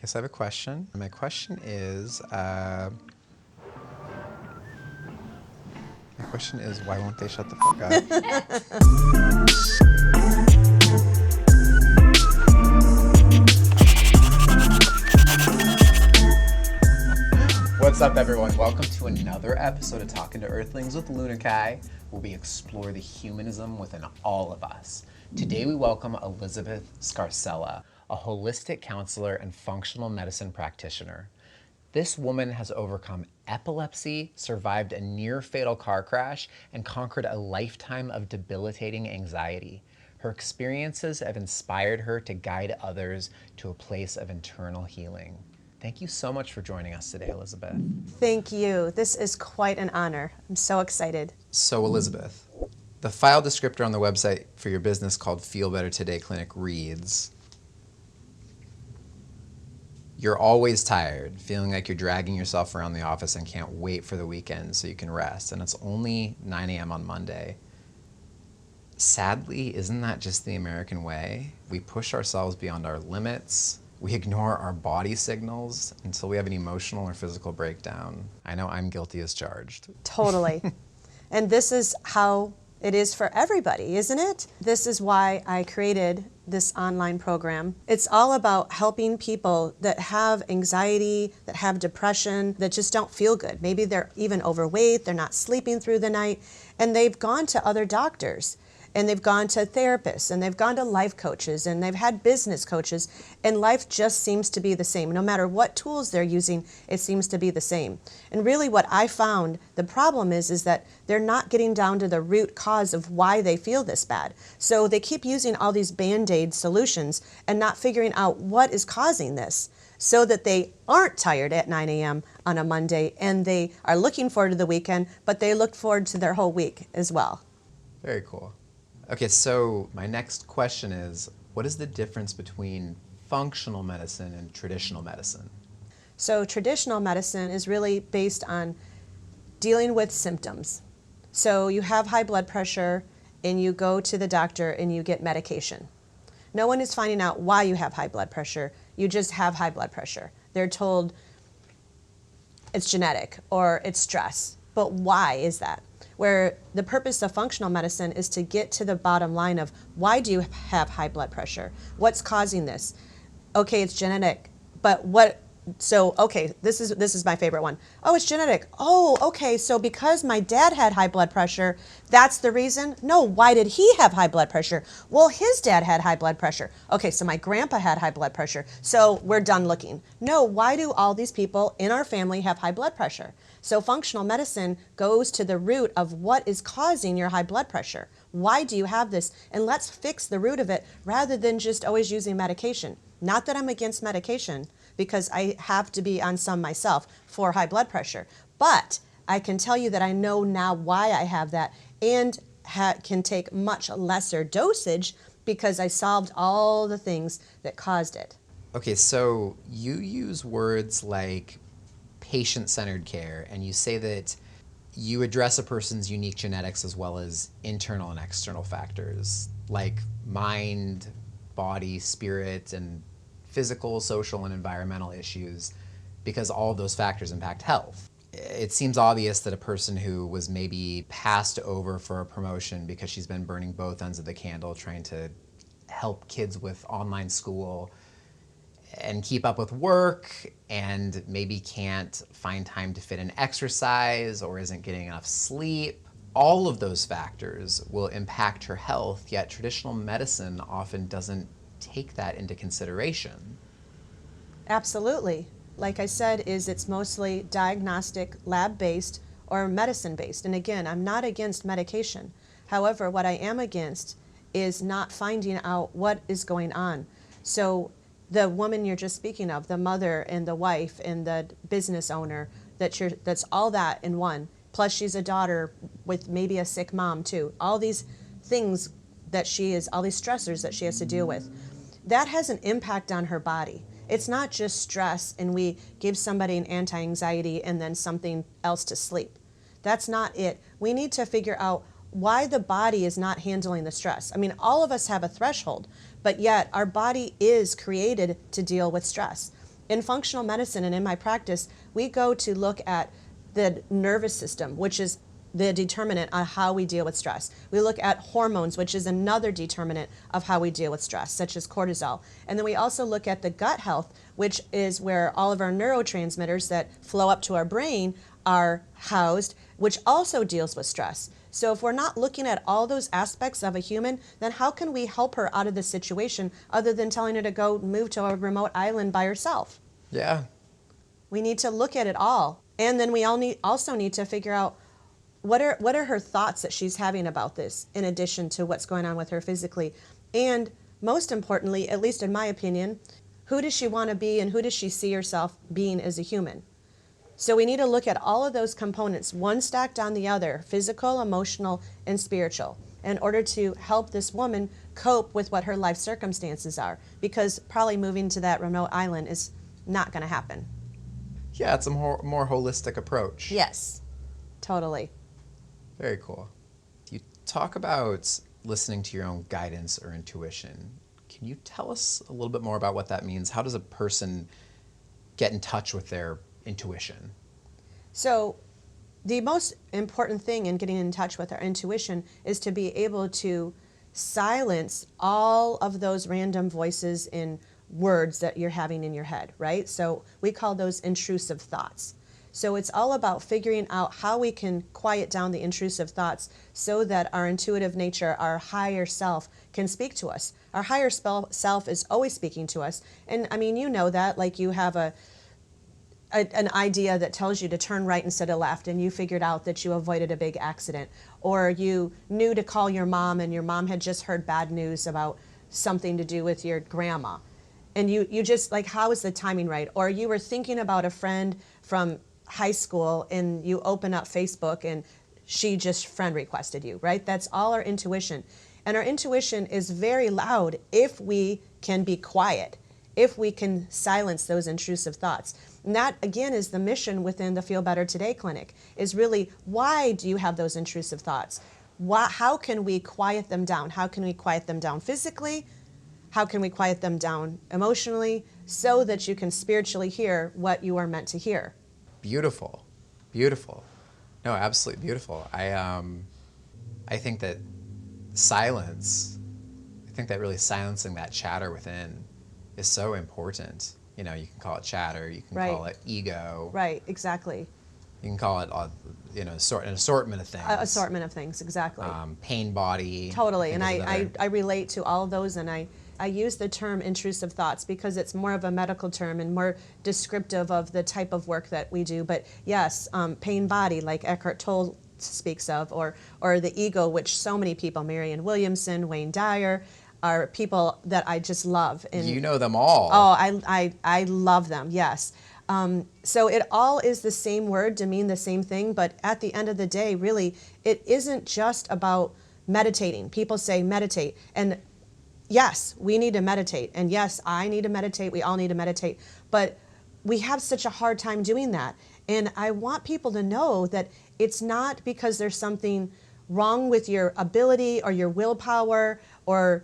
Okay, so I have a question. My question is, why won't they shut the fuck up? What's up, everyone? Welcome to another episode of Talking to Earthlings with Lunakye, where we explore the humanism within all of us. Today we welcome Elizabeth Scarcella, a holistic counselor and functional medicine practitioner. This woman has overcome epilepsy, survived a near-fatal car crash, and conquered a lifetime of debilitating anxiety. Her experiences have inspired her to guide others to a place of internal healing. Thank you so much for joining us today, Elizabeth. Thank you. This is quite an honor. I'm so excited. So, Elizabeth, the file descriptor on the website for your business called Feel Better Today Clinic reads, "You're always tired, feeling like you're dragging yourself around the office and can't wait for the weekend so you can rest, and it's only 9 a.m. on Monday. Sadly, isn't that just the American way? We push ourselves beyond our limits. We ignore our body signals until we have an emotional or physical breakdown. I know I'm guilty as charged." Totally. And this is how it is for everybody, isn't it? This is why I created this online program. It's all about helping people that have anxiety, that have depression, that just don't feel good. Maybe they're even overweight, they're not sleeping through the night, and they've gone to other doctors, and they've gone to therapists, and they've gone to life coaches, and they've had business coaches, and life just seems to be the same. No matter what tools they're using, it seems to be the same. And really what I found, the problem is that they're not getting down to the root cause of why they feel this bad. So they keep using all these Band-Aid solutions and not figuring out what is causing this, so that they aren't tired at 9 a.m. on a Monday, and they are looking forward to the weekend, but they look forward to their whole week as well. Very cool. Okay, so my next question is, what is the difference between functional medicine and traditional medicine? So traditional medicine is really based on dealing with symptoms. So you have high blood pressure and you go to the doctor and you get medication. No one is finding out why you have high blood pressure. You just have high blood pressure. They're told it's genetic or it's stress. But why is that? Where the purpose of functional medicine is to get to the bottom line of, why do you have high blood pressure? What's causing this? Okay, it's genetic, but what? So, okay, this is my favorite one. Oh, it's genetic. Oh, okay, so because my dad had high blood pressure, that's the reason? No, why did he have high blood pressure? Well, his dad had high blood pressure. Okay, so my grandpa had high blood pressure, so we're done looking. No, why do all these people in our family have high blood pressure? So functional medicine goes to the root of what is causing your high blood pressure. Why do you have this? And let's fix the root of it rather than just always using medication. Not that I'm against medication, because I have to be on some myself for high blood pressure. But I can tell you that I know now why I have that, and can take much lesser dosage because I solved all the things that caused it. Okay, so you use words like patient-centered care, and you say that you address a person's unique genetics as well as internal and external factors like mind, body, spirit, and physical, social, and environmental issues, because all of those factors impact health. It seems obvious that a person who was maybe passed over for a promotion because she's been burning both ends of the candle trying to help kids with online school and keep up with work, and maybe can't find time to fit in exercise or isn't getting enough sleep. All of those factors will impact her health, yet traditional medicine often doesn't take that into consideration. Absolutely. Like I said, it's mostly diagnostic, lab-based, or medicine-based. And again, I'm not against medication. However, what I am against is not finding out what is going on. So the woman you're just speaking of, the mother and the wife and the business owner, that's all that in one. Plus she's a daughter with maybe a sick mom too. All these things all these stressors that she has to deal with. That has an impact on her body. It's not just stress and we give somebody an anti-anxiety and then something else to sleep. That's not it. We need to figure out why the body is not handling the stress. I mean, all of us have a threshold, but yet our body is created to deal with stress. In functional medicine and in my practice, we go to look at the nervous system, which is the determinant on how we deal with stress. We look at hormones, which is another determinant of how we deal with stress, such as cortisol. And then we also look at the gut health, which is where all of our neurotransmitters that flow up to our brain are housed, which also deals with stress. So if we're not looking at all those aspects of a human, then how can we help her out of this situation other than telling her to go move to a remote island by herself? Yeah. We need to look at it all. And then we also need to figure out what are her thoughts that she's having about this, in addition to what's going on with her physically. And most importantly, at least in my opinion, who does she want to be and who does she see herself being as a human? So we need to look at all of those components, one stacked on the other, physical, emotional, and spiritual, in order to help this woman cope with what her life circumstances are, because probably moving to that remote island is not going to happen. Yeah, it's a more holistic approach. Yes, totally. Very cool. You talk about listening to your own guidance or intuition. Can you tell us a little bit more about what that means? How does a person get in touch with their intuition? So the most important thing in getting in touch with our intuition is to be able to silence all of those random voices in words that you're having in your head, right? So we call those intrusive thoughts. So it's all about figuring out how we can quiet down the intrusive thoughts so that our intuitive nature, our higher self, can speak to us. Our higher self is always speaking to us. And I mean, you know that, like you have an idea that tells you to turn right instead of left, and you figured out that you avoided a big accident. Or you knew to call your mom, and your mom had just heard bad news about something to do with your grandma. And you just, like, how is the timing right? Or you were thinking about a friend from high school, and you open up Facebook, and she just friend requested you, right? That's all our intuition. And our intuition is very loud if we can be quiet, if we can silence those intrusive thoughts. And that, again, is the mission within the Feel Better Today clinic, is really, why do you have those intrusive thoughts? How can we quiet them down? How can we quiet them down physically? How can we quiet them down emotionally so that you can spiritually hear what you are meant to hear? Beautiful. Beautiful. No, absolutely beautiful. I think that really silencing that chatter within is so important. You know, you can call it chatter, you can call it ego. Right, exactly. You can call it, an assortment of things. Assortment of things, exactly. Pain body. Totally, and I relate to all of those, and I use the term intrusive thoughts because it's more of a medical term and more descriptive of the type of work that we do. But yes, pain body, like Eckhart Tolle speaks of, or the ego, which so many people, Marianne Williamson, Wayne Dyer, are people that I just love. And you know them all. Oh, I love them, yes. So it all is the same word to mean the same thing, but at the end of the day, really, it isn't just about meditating. People say meditate, and yes, we need to meditate, and yes, I need to meditate, we all need to meditate, but we have such a hard time doing that. And I want people to know that it's not because there's something wrong with your ability or your willpower or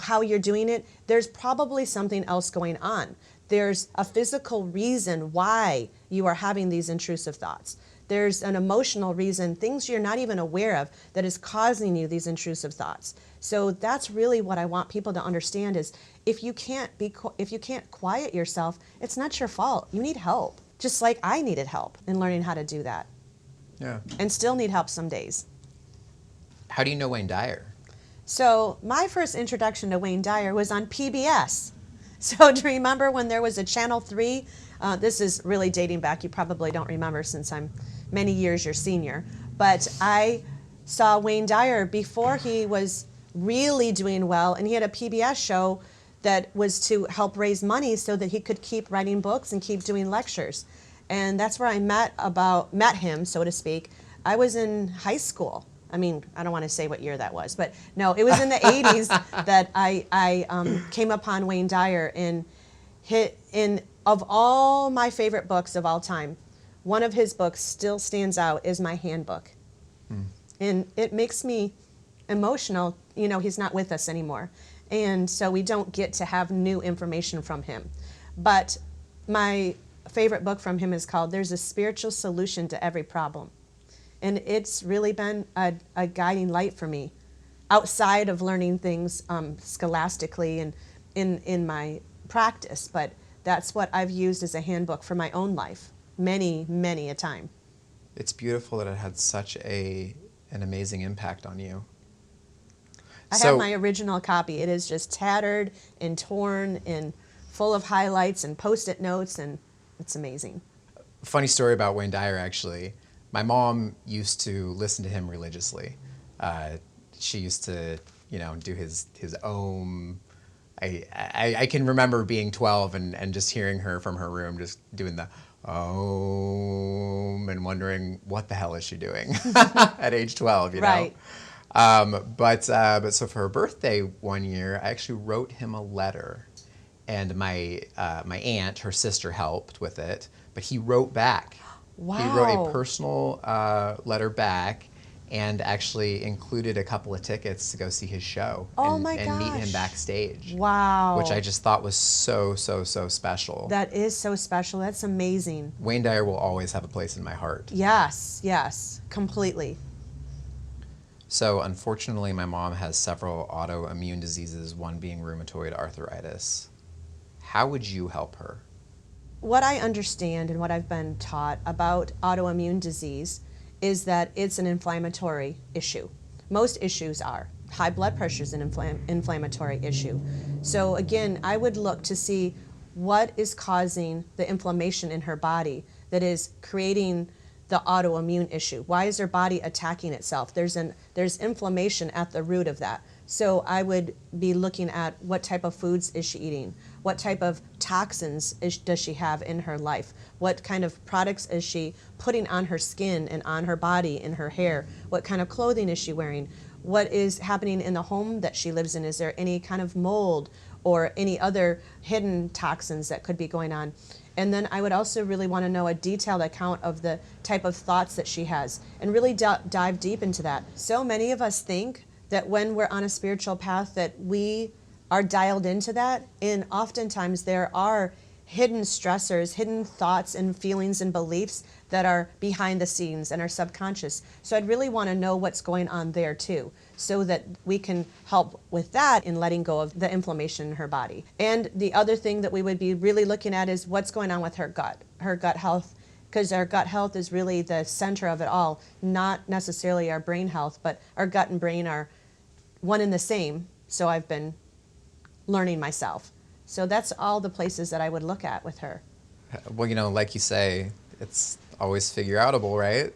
how you're doing it. There's probably something else going on. There's a physical reason why you are having these intrusive thoughts. There's an emotional reason, things you're not even aware of, that is causing you these intrusive thoughts. So that's really what I want people to understand is if you can't quiet yourself, it's not your fault. You need help. Just like I needed help in learning how to do that. Yeah. And still need help some days. How do you know Wayne Dyer? So my first introduction to Wayne Dyer was on PBS. So do you remember when there was a Channel 3? This is really dating back. You probably don't remember since I'm many years your senior. But I saw Wayne Dyer before he was really doing well, and he had a PBS show that was to help raise money so that he could keep writing books and keep doing lectures. And that's where I met him, so to speak. I was in high school. I mean, I don't want to say what year that was, but no, it was in the 80s that I came upon Wayne Dyer and of all my favorite books of all time, one of his books still stands out is my handbook. And it makes me emotional. You know, he's not with us anymore. And so we don't get to have new information from him. But My favorite book from him is called There's a Spiritual Solution to Every Problem. And it's really been a guiding light for me outside of learning things scholastically and in my practice. But that's what I've used as a handbook for my own life many, many a time. It's beautiful that it had such an amazing impact on you. I have my original copy. It is just tattered and torn and full of highlights and Post-it notes, and it's amazing. Funny story about Wayne Dyer, actually. My mom used to listen to him religiously. She used to, do his Om. I can remember being 12 and just hearing her from her room just doing the Om and wondering what the hell is she doing at age 12, Right. But so for her birthday one year, I actually wrote him a letter, and my aunt, her sister, helped with it. But he wrote back. Wow. He wrote a personal letter back, and actually included a couple of tickets to go see his show Oh and my meet him gosh. backstage. Wow. Which I just thought was so special. That is so special. That's amazing. Wayne Dyer will always have a place in my heart. Yes, completely. So unfortunately, my mom has several autoimmune diseases, one being rheumatoid arthritis. How would you help her? What I understand and what I've been taught about autoimmune disease is that it's an inflammatory issue. Most issues are. High blood pressure is an inflammatory issue. So again, I would look to see what is causing the inflammation in her body that is creating the autoimmune issue. Why is her body attacking itself? There's inflammation at the root of that. So I would be looking at what type of foods is she eating? What type of toxins does she have in her life? What kind of products is she putting on her skin and on her body and her hair? What kind of clothing is she wearing? What is happening in the home that she lives in? Is there any kind of mold or any other hidden toxins that could be going on? And then I would also really want to know a detailed account of the type of thoughts that she has and really dive deep into that. So many of us think that when we're on a spiritual path that we are dialed into that, and oftentimes there are hidden stressors, hidden thoughts and feelings and beliefs that are behind the scenes and are subconscious. So I'd really want to know what's going on there too, so that we can help with that in letting go of the inflammation in her body. And the other thing that we would be really looking at is what's going on with her gut health, because our gut health is really the center of it all, not necessarily our brain health, but our gut and brain are one and the same. So I've been learning myself. So that's all the places that I would look at with her. Well, like you say, it's always figure outable, right?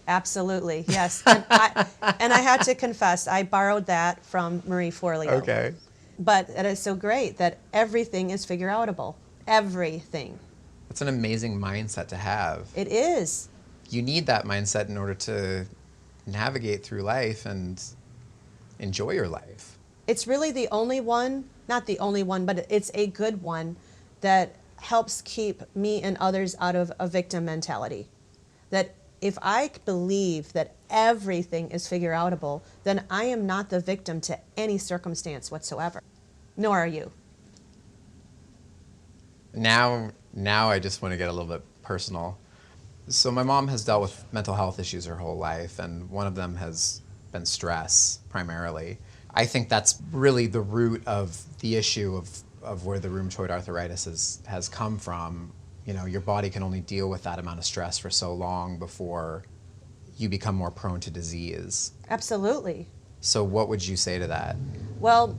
Absolutely, yes. And I had to confess, I borrowed that from Marie Forleo. Okay. But it is so great that everything is figure outable. Everything. That's an amazing mindset to have. It is. You need that mindset in order to navigate through life and enjoy your life. It's really the only one, not the only one, but it's a good one that helps keep me and others out of a victim mentality. That if I believe that everything is figure outable, then I am not the victim to any circumstance whatsoever. Nor are you. Now I just want to get a little bit personal. So my mom has dealt with mental health issues her whole life, and one of them has been stress primarily. I think that's really the root of the issue of where the rheumatoid arthritis has come from. Your body can only deal with that amount of stress for so long before you become more prone to disease. Absolutely. So what would you say to that? Well,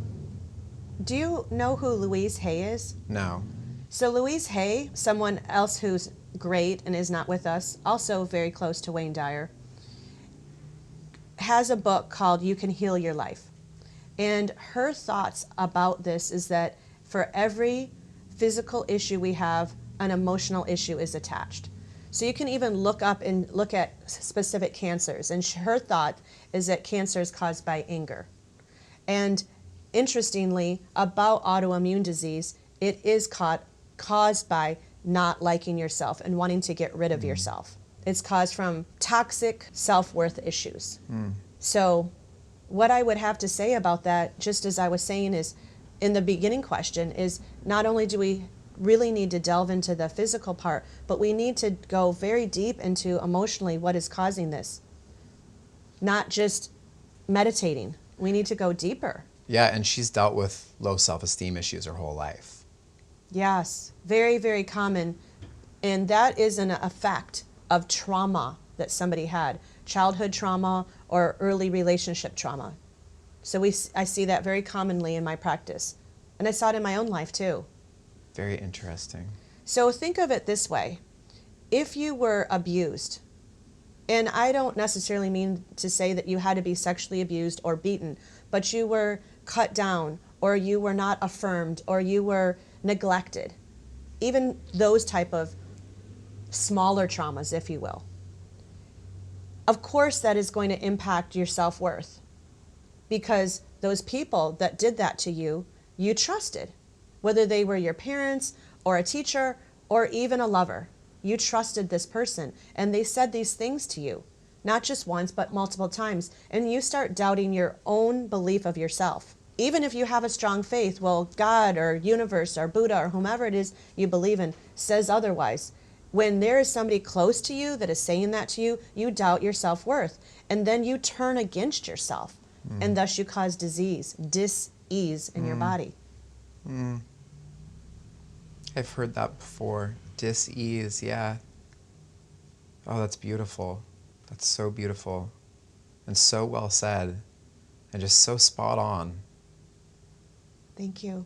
do you know who Louise Hay is? No. So Louise Hay, someone else who's great and is not with us, also very close to Wayne Dyer, has a book called You Can Heal Your Life. And her thoughts about this is that for every physical issue we have, an emotional issue is attached. So you can even look up and look at specific cancers. And her thought is that cancer is caused by anger. And interestingly, about autoimmune disease, it is caused by not liking yourself and wanting to get rid of yourself. It's caused from toxic self-worth issues. So what I would have to say about that, just as I was saying is, in the beginning question, is not only do we really need to delve into the physical part, but we need to go very deep into emotionally what is causing this. Not just meditating. We need to go deeper. Yeah, and she's dealt with low self-esteem issues her whole life. Yes, very, very common. And that is an effect of trauma that somebody had, childhood trauma or early relationship trauma. So I see that very commonly in my practice. And I saw it in my own life too. Very interesting. So think of it this way. If you were abused, and I don't necessarily mean to say that you had to be sexually abused or beaten, but you were cut down, or you were not affirmed, or you were neglected. Even those type of smaller traumas, if you will. Of course, that is going to impact your self-worth, because those people that did that to you, you trusted, whether they were your parents or a teacher or even a lover. You trusted this person, and they said these things to you, not just once, but multiple times, and you start doubting your own belief of yourself. Even if you have a strong faith, well, God or universe or Buddha or whomever it is you believe in says otherwise. When there is somebody close to you that is saying that to you, you doubt your self-worth, and then you turn against yourself, and thus you cause disease, dis-ease in your body. I've heard that before. Dis-ease, yeah. Oh, that's beautiful. That's so beautiful. And so well said. And just so spot on. Thank you.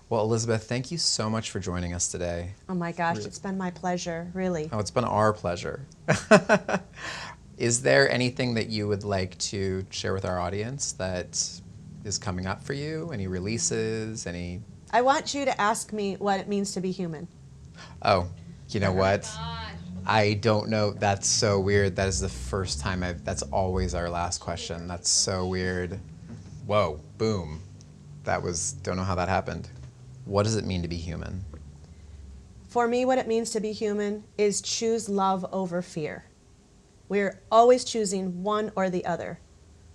Well, Elizabeth, thank you so much for joining us today. Oh my gosh, it's been my pleasure, really. Oh, it's been our pleasure. Is there anything that you would like to share with our audience that is coming up for you? Any releases? Any? I want you to ask me what it means to be human. Oh, you know what? I don't know. That's so weird. That is the first time that's always our last question. That's so weird. Whoa, boom. Don't know how that happened. What does it mean to be human? For me, what it means to be human is choose love over fear. We're always choosing one or the other.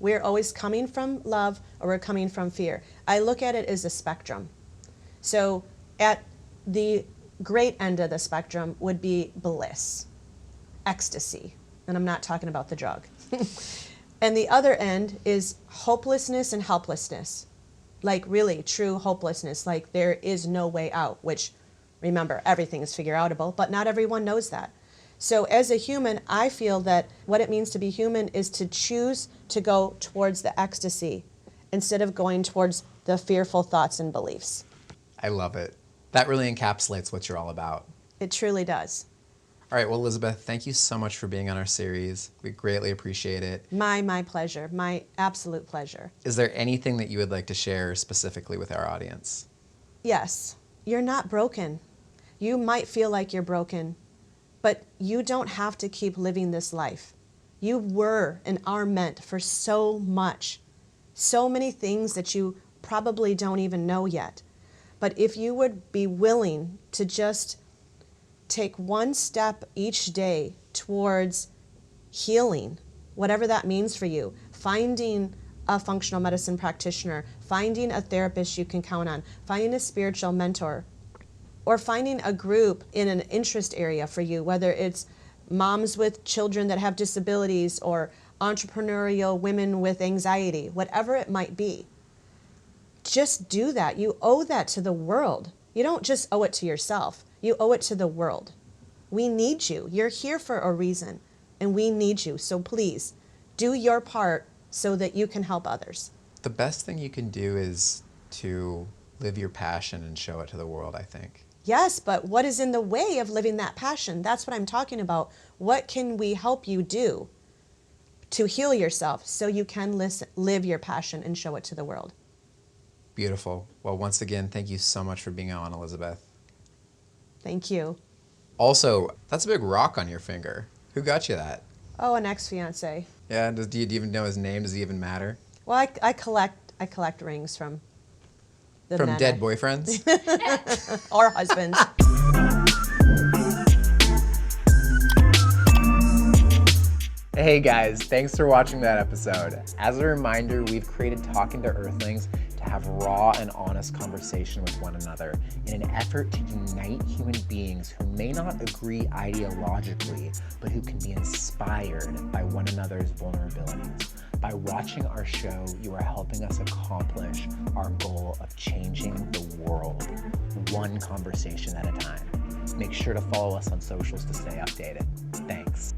We're always coming from love or we're coming from fear. I look at it as a spectrum. So at the great end of the spectrum would be bliss, ecstasy, and I'm not talking about the drug. And the other end is hopelessness and helplessness, like really true hopelessness, like there is no way out, which remember, everything is figure outable, but not everyone knows that. So as a human, I feel that what it means to be human is to choose to go towards the ecstasy instead of going towards the fearful thoughts and beliefs. I love it. That really encapsulates what you're all about. It truly does. All right, well, Elizabeth, thank you so much for being on our series. We greatly appreciate it. My pleasure. My absolute pleasure. Is there anything that you would like to share specifically with our audience? Yes, you're not broken. You might feel like you're broken, but you don't have to keep living this life. You were and are meant for so much, so many things that you probably don't even know yet. But if you would be willing to just take one step each day towards healing, whatever that means for you, finding a functional medicine practitioner, finding a therapist you can count on, finding a spiritual mentor, or finding a group in an interest area for you, whether it's moms with children that have disabilities or entrepreneurial women with anxiety, whatever it might be. Just do that. You owe that to the world. You don't just owe it to yourself. You owe it to the world. We need you. You're here for a reason, and we need you. So please, do your part so that you can help others. The best thing you can do is to live your passion and show it to the world, I think. Yes, but what is in the way of living that passion? That's what I'm talking about. What can we help you do to heal yourself so you can live your passion and show it to the world? Beautiful. Well, once again, thank you so much for being on, Elizabeth. Thank you. Also, that's a big rock on your finger. Who got you that? Oh, an ex-fiance. Yeah, do you even know his name? Does he even matter? Well, I collect rings from the From men dead boyfriends? or husbands. Hey guys, thanks for watching that episode. As a reminder, we've created Talking to Earthlings to have raw and honest conversation with one another in an effort to unite human beings who may not agree ideologically, but who can be inspired by one another's vulnerabilities. By watching our show, you are helping us accomplish our goal of changing the world, one conversation at a time. Make sure to follow us on socials to stay updated. Thanks.